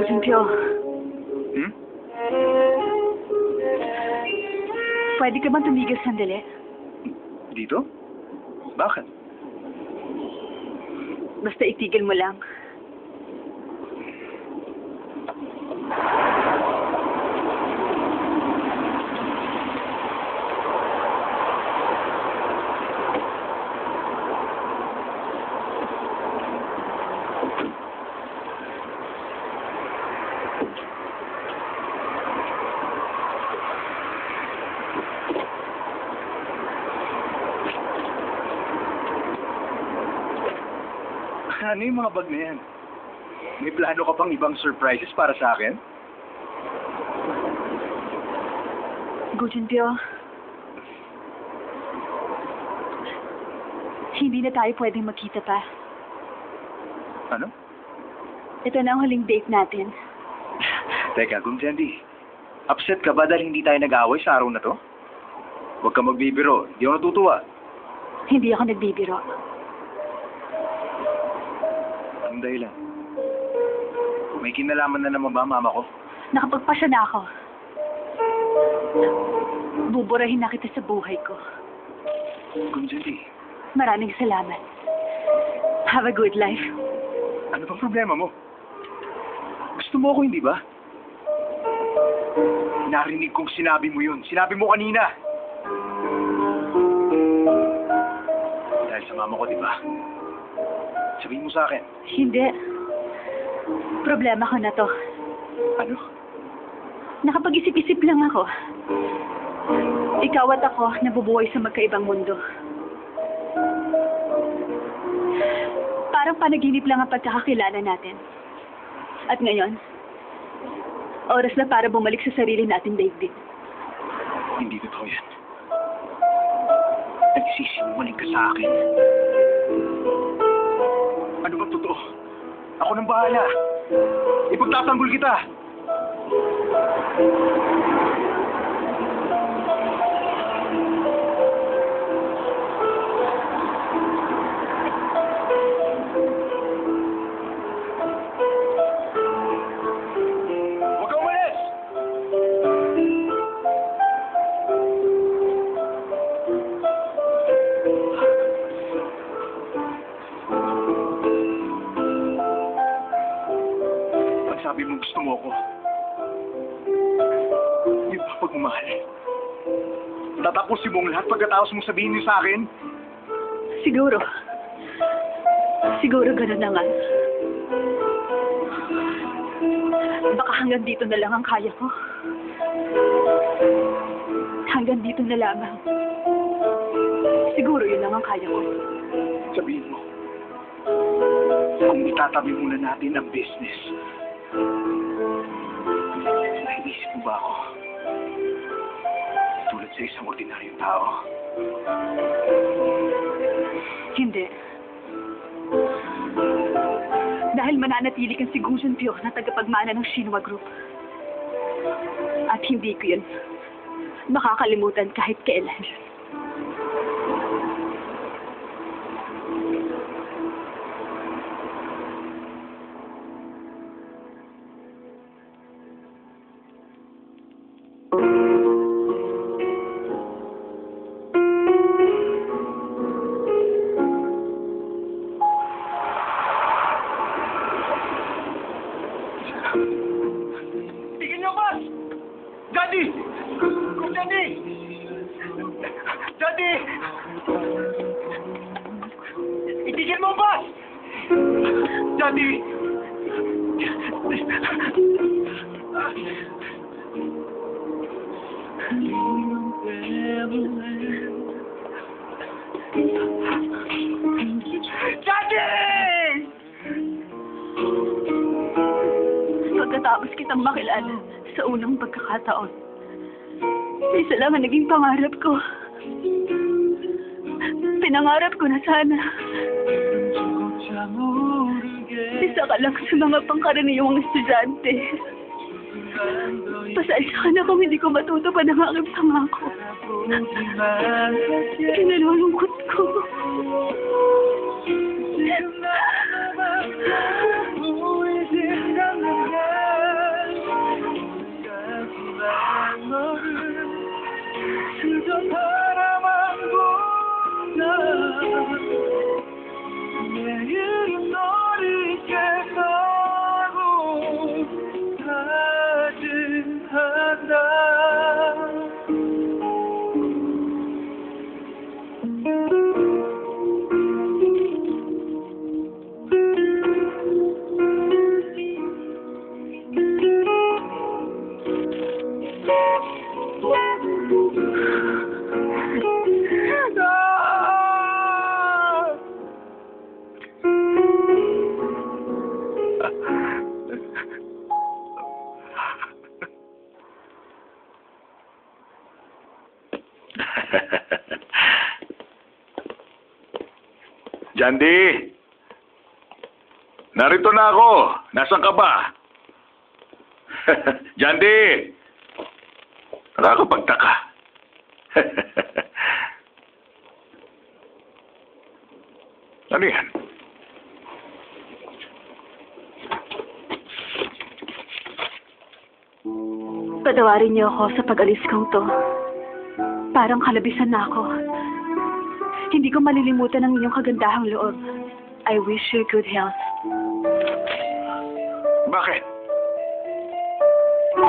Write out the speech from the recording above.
Junpyo, Hmm? pwede ka bang tumigil sandali? Dito? Bakit? Basta itigil mo lang. Ano yung mga bag na yan? May plano ka pang ibang surprises para sa akin? Go Junpyo. Hindi na tayo pwedeng magkita pa. Ano? Ito na ang huling date natin. Teka, Gumjendi. Upset ka ba dahil hindi tayo nag-away sa araw na to? Huwag ka magbibiro. Di ako natutuwa. Hindi ako nagbibiro. Anong dahilan? May kinalaman na naman ba mama ko? Nakapagpasya na ako. Buburahin na kita sa buhay ko. Gumjendi, Maraming salamat. Have a good life. ano bang problema mo? Gusto mo ako, hindi ba? Narinig kong sinabi mo yun. Sinabi mo kanina. Dahil sa mama ko, di ba? Sabihin mo sa akin. Hindi. Problema ko na to. Ano? Nakapag-isip-isip lang ako. Ikaw at ako nabubuhay sa magkaibang mundo. Parang panaginip lang ang pagkakakilala natin. At ngayon, oras na para bumalik sa sarili natin, David. Hindi totoo yan. Nagsisinungaling ka sa akin. Ano ba totoo? Ako nang bahala. Ipagtatanggol kita. Huwag kang umalis! Sabi mo gusto mo ako. Di ba pagmamahal? Tatapusin mo ang lahat pagkatapos mong sabihin niyo sa akin? Siguro. Siguro ganun na nga. Baka hanggang dito na lang ang kaya ko. Hanggang dito na lamang. Siguro yun lang ang kaya ko. Sabihin mo, kung itatabi muna natin ang business, naiisip mo ba ako? Tulad sa isang ordinaryong tao. Hindi. Dahil mananatili kang si Gu Junpyo na tagapagmana ng Shinwa Group. At hindi ko yun makakalimutan kahit kailan. Tigil niyo, boss! Daddy! Daddy! Daddy! Itigil mo, boss! Daddy! Daddy! Pagkatapos kitang makilala sa unang pagkakataon, isa lang ang naging pangarap ko. Pinangarap ko na sana isa ka lang sa mga pangkaraniwang estudyante. Pasensya ka na kung hindi ko matutupad ang aking pangako. Kinalulungkot ko. Who is it coming down? sa paramang bunga. 내일은 너를 깨닫고 다짐한다. Jandy! Narito na ako. Nasaan ka ba? Jandy! Nakakapagtaka. Ano yan? Patawarin niyo ako sa pag-alis kong to. Parang kalabisan na ako. Hindi ko malilimutan ang inyong kagandahang loob. I wish you good health. Bakit?